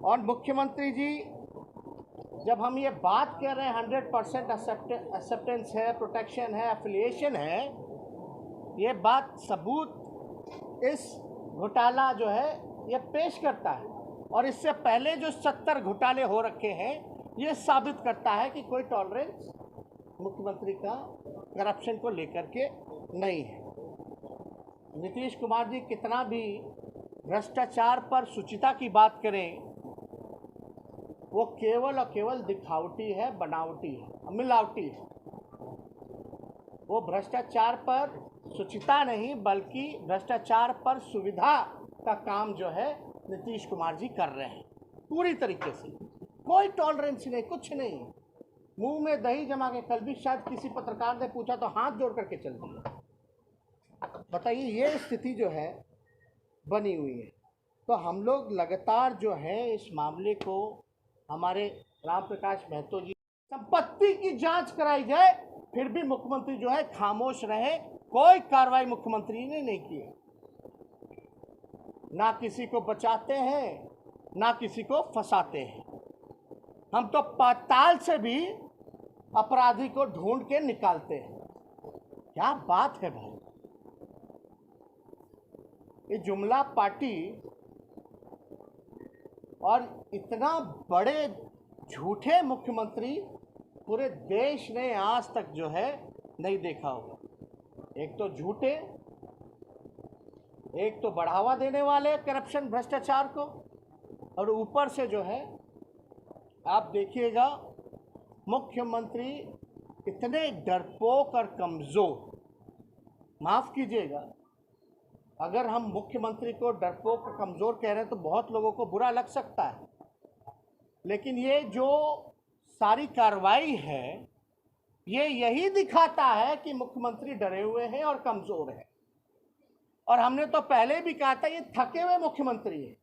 और मुख्यमंत्री जी, जब हम ये बात कर रहे हैं 100% एक्सेप्टेंस है, प्रोटेक्शन है, एफिलिएशन है, ये बात सबूत इस घोटाला जो है ये पेश करता है। और इससे पहले जो 70 घोटाले हो रखे हैं, ये साबित करता है कि कोई टॉलरेंस मुख्यमंत्री का करप्शन को लेकर के नहीं है। नीतीश कुमार जी कितना भी भ्रष्टाचार पर शुचिता की बात करें, वो केवल और केवल दिखावटी है, बनावटी है, मिलावटी है। वो भ्रष्टाचार पर शुचिता नहीं बल्कि भ्रष्टाचार पर सुविधा का काम जो है नीतीश कुमार जी कर रहे हैं पूरी तरीके से। कोई टॉलरेंस नहीं, कुछ नहीं, मुंह में दही जमा के। कल भी शायद किसी पत्रकार ने पूछा तो हाथ जोड़ करके चल दिया। बताइए, ये स्थिति जो है बनी हुई है। तो हम लोग लगातार जो है इस मामले को, हमारे राम प्रकाश महतो जी, संपत्ति की जांच कराई जाए, फिर भी मुख्यमंत्री जो है खामोश रहे। कोई कार्रवाई मुख्यमंत्री ने नहीं की है। ना किसी को बचाते हैं, ना किसी को फंसाते हैं। हम तो पाताल से भी अपराधी को ढूंढ के निकालते हैं। क्या बात है भाई! ये जुमला पार्टी और इतना बड़े झूठे मुख्यमंत्री पूरे देश ने आज तक जो है नहीं देखा होगा। एक तो झूठे, एक तो बढ़ावा देने वाले करप्शन, भ्रष्टाचार को, और ऊपर से जो है आप देखिएगा मुख्यमंत्री इतने डरपोक और कमज़ोर। माफ़ कीजिएगा, अगर हम मुख्यमंत्री को डरपोक और कमज़ोर कह रहे हैं तो बहुत लोगों को बुरा लग सकता है, लेकिन ये जो सारी कार्रवाई है ये यही दिखाता है कि मुख्यमंत्री डरे हुए हैं और कमज़ोर हैं। और हमने तो पहले भी कहा था ये थके हुए मुख्यमंत्री है,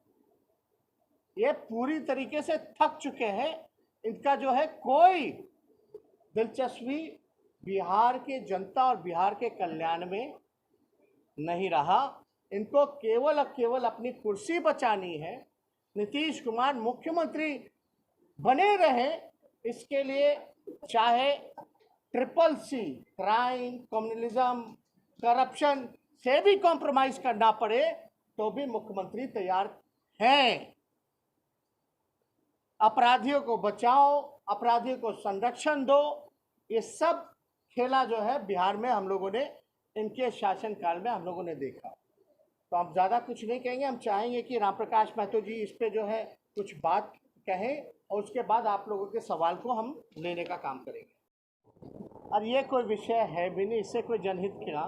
ये पूरी तरीके से थक चुके हैं। इनका जो है कोई दिलचस्पी बिहार के जनता और बिहार के कल्याण में नहीं रहा। इनको केवल और केवल अपनी कुर्सी बचानी है। नीतीश कुमार मुख्यमंत्री बने रहे, इसके लिए चाहे CCC, क्राइम, कम्युनलिज्म, करप्शन से भी कॉम्प्रोमाइज करना पड़े तो भी मुख्यमंत्री तैयार हैं। अपराधियों को बचाओ, अपराधियों को संरक्षण दो, ये सब खेला जो है बिहार में हम लोगों ने, इनके शासनकाल में हम लोगों ने देखा। तो हम ज़्यादा कुछ नहीं कहेंगे। हम चाहेंगे कि राम प्रकाश महतो जी इस पे जो है कुछ बात कहें और उसके बाद आप लोगों के सवाल को हम लेने का काम करेंगे। और ये कोई विषय है भी नहीं, इससे कोई जनहित का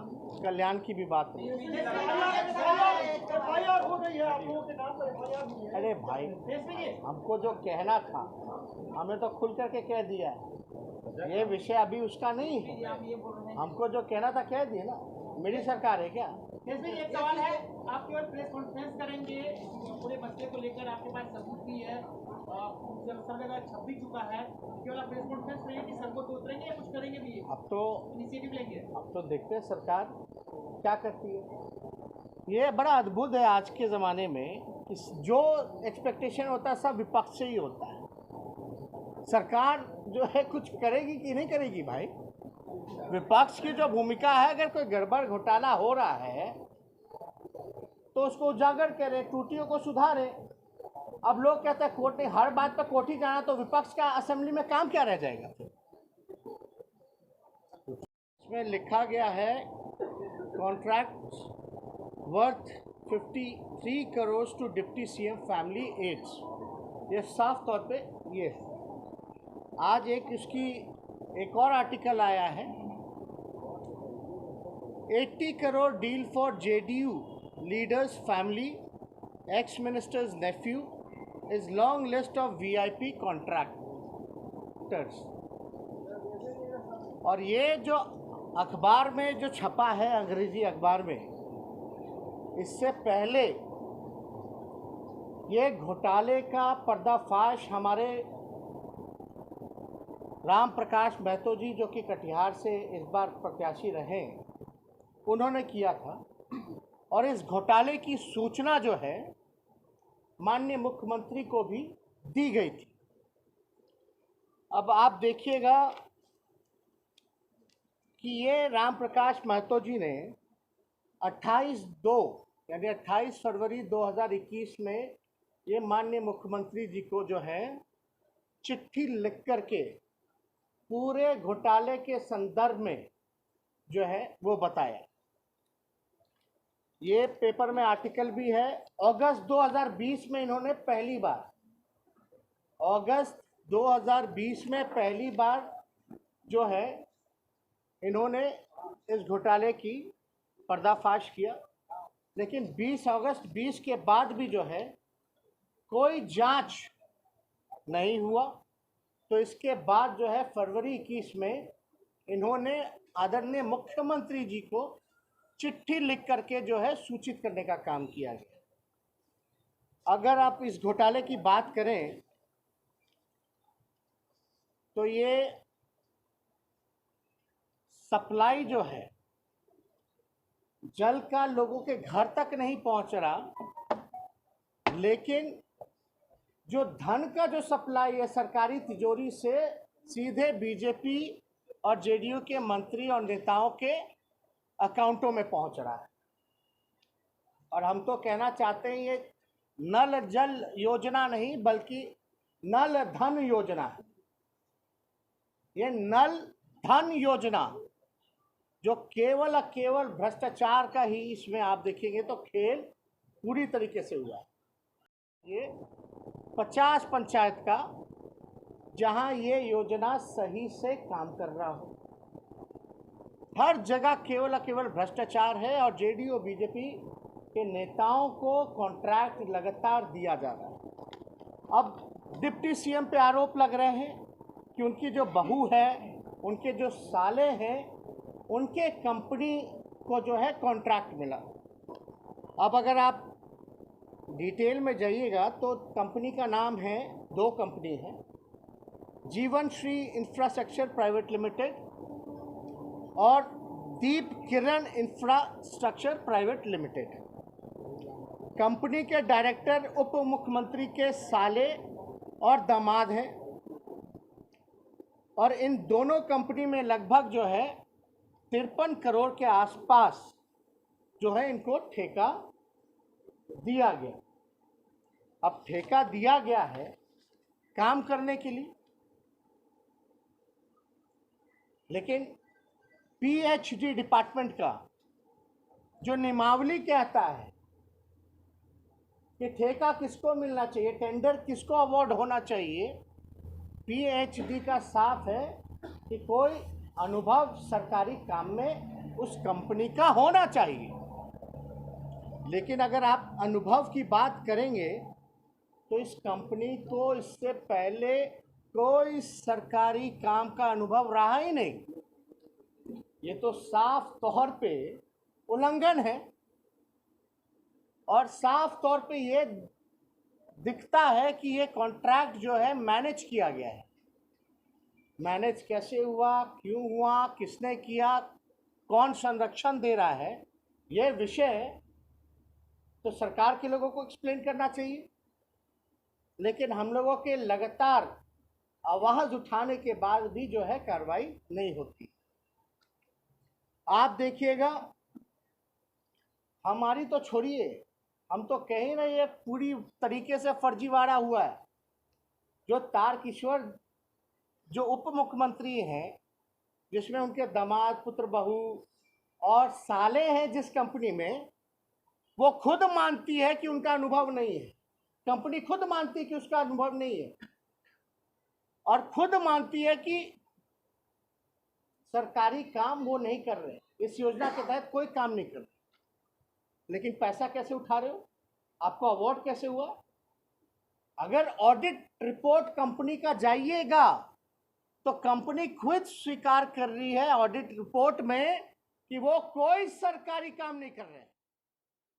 कल्याण की भी बात नहीं। अरे भाई, हमको जो कहना था हमने तो खुल करके कह दिया है। ये विषय अभी उसका नहीं है। हमको जो कहना था कह दिया ना। मेरी सरकार है क्या? एक सवाल है, आप केवल प्रेस कॉन्फ्रेंस करेंगे पूरे मसले को लेकर? आपके पास सबूत भी है, जब सब जगह छप भी चुका है, केवल आप प्रेस कॉन्फ्रेंस करेंगे कि सड़कों पे उतरेंगे या कुछ करेंगे भी? अब तो इनिशिएटिव लेंगे। अब तो देखते हैं सरकार क्या करती है। ये बड़ा अद्भुत है आज के ज़माने में, जो एक्सपेक्टेशन होता है सब विपक्ष से ही होता है। सरकार जो है कुछ करेगी कि नहीं करेगी भाई? विपक्ष की जो भूमिका है, अगर कोई गड़बड़ घोटाला हो रहा है तो उसको उजागर करें, त्रुटियों को सुधारें। अब लोग कहते हैं कोर्ट, नहीं, हर बात पर कोर्ट ही जाना, तो विपक्ष का असेंबली में काम क्या रह जाएगा? इसमें लिखा गया है contract worth 53 crore to deputy CM family aides. ये साफ तौर पे ये है। आज एक और आर्टिकल आया है, 80 crore deal for JDU leaders family, ex ministers nephew, is long list of VIP contractors. और ये जो अखबार में जो छपा है, अंग्रेजी अखबार में, इससे पहले ये घोटाले का पर्दाफाश हमारे राम प्रकाश महतो जी, जो कि कटिहार से इस बार प्रत्याशी रहे, उन्होंने किया था। और इस घोटाले की सूचना जो है माननीय मुख्यमंत्री को भी दी गई थी। अब आप देखिएगा कि ये राम प्रकाश महतो जी ने 28/2 यानी 28 फरवरी 2021 में ये माननीय मुख्यमंत्री जी को जो है चिट्ठी लिख करके पूरे घोटाले के संदर्भ में जो है वो बताया। ये पेपर में आर्टिकल भी है। अगस्त 2020 में इन्होंने अगस्त 2020 में पहली बार जो है इन्होंने इस घोटाले की पर्दाफाश किया, लेकिन 20 अगस्त 20 के बाद भी जो है कोई जांच नहीं हुआ। तो इसके बाद जो है फरवरी 21 में इन्होंने आदरणीय मुख्यमंत्री जी को चिट्ठी लिख करके जो है सूचित करने का काम किया गया। अगर आप इस घोटाले की बात करें तो ये सप्लाई जो है जल का लोगों के घर तक नहीं पहुंच रहा, लेकिन जो धन का जो सप्लाई है सरकारी तिजोरी से सीधे बीजेपी और जेडीयू के मंत्री और नेताओं के अकाउंटों में पहुंच रहा है। और हम तो कहना चाहते हैं ये नल जल योजना नहीं बल्कि नल धन योजना है। ये नल धन योजना जो केवल भ्रष्टाचार का ही इसमें आप देखेंगे तो खेल पूरी तरीके से हुआ। ये 50 पंचायत का जहां ये योजना सही से काम कर रहा हो, हर जगह केवल भ्रष्टाचार है और जेडीयू और बीजेपी के नेताओं को कॉन्ट्रैक्ट लगातार दिया जा रहा है। अब डिप्टी सीएम पे आरोप लग रहे हैं कि उनकी जो बहू है, उनके जो साले हैं, उनके कंपनी को जो है कॉन्ट्रैक्ट मिला। अब अगर आप डिटेल में जाइएगा तो कंपनी का नाम है, 2 कंपनी है, जीवन श्री इंफ्रास्ट्रक्चर प्राइवेट लिमिटेड और दीप किरण इंफ्रास्ट्रक्चर प्राइवेट लिमिटेड। कंपनी के डायरेक्टर उप मुख्यमंत्री के साले और दामाद हैं और इन दोनों कंपनी में लगभग जो है 53 करोड़ के आसपास जो है इनको ठेका दिया गया। अब ठेका दिया गया है काम करने के लिए, लेकिन पीएचडी डिपार्टमेंट का जो नियमावली कहता है कि ठेका किसको मिलना चाहिए, टेंडर किसको अवार्ड होना चाहिए, पीएचडी का साफ है कि कोई अनुभव सरकारी काम में उस कंपनी का होना चाहिए। लेकिन अगर आप अनुभव की बात करेंगे तो इस कंपनी को इससे पहले कोई सरकारी काम का अनुभव रहा ही नहीं। ये तो साफ तौर पे उल्लंघन है और साफ तौर पे ये दिखता है कि ये कॉन्ट्रैक्ट जो है मैनेज किया गया है। मैनेज कैसे हुआ, क्यों हुआ, किसने किया, कौन संरक्षण दे रहा है, ये विषय तो सरकार के लोगों को एक्सप्लेन करना चाहिए। लेकिन हम लोगों के लगातार आवाज़ उठाने के बाद भी जो है कार्रवाई नहीं होती। आप देखिएगा, हमारी तो छोड़िए, हम तो कह ही नहीं, ये पूरी तरीके से फर्जीवाड़ा हुआ है। जो तारकिशोर जो उप मुख्यमंत्री हैं, जिसमें उनके दामाद, पुत्र, बहू और साले हैं जिस कंपनी में, वो खुद मानती है कि उनका अनुभव नहीं है। कंपनी खुद मानती है कि उसका अनुभव नहीं है और खुद मानती है कि सरकारी काम वो नहीं कर रहे, इस योजना के तहत कोई काम नहीं कर रहे। लेकिन पैसा कैसे उठा रहे हो, आपको अवार्ड कैसे हुआ? अगर ऑडिट रिपोर्ट कंपनी का जाइएगा तो कंपनी खुद स्वीकार कर रही है ऑडिट रिपोर्ट में कि वो कोई सरकारी काम नहीं कर रहे हैं।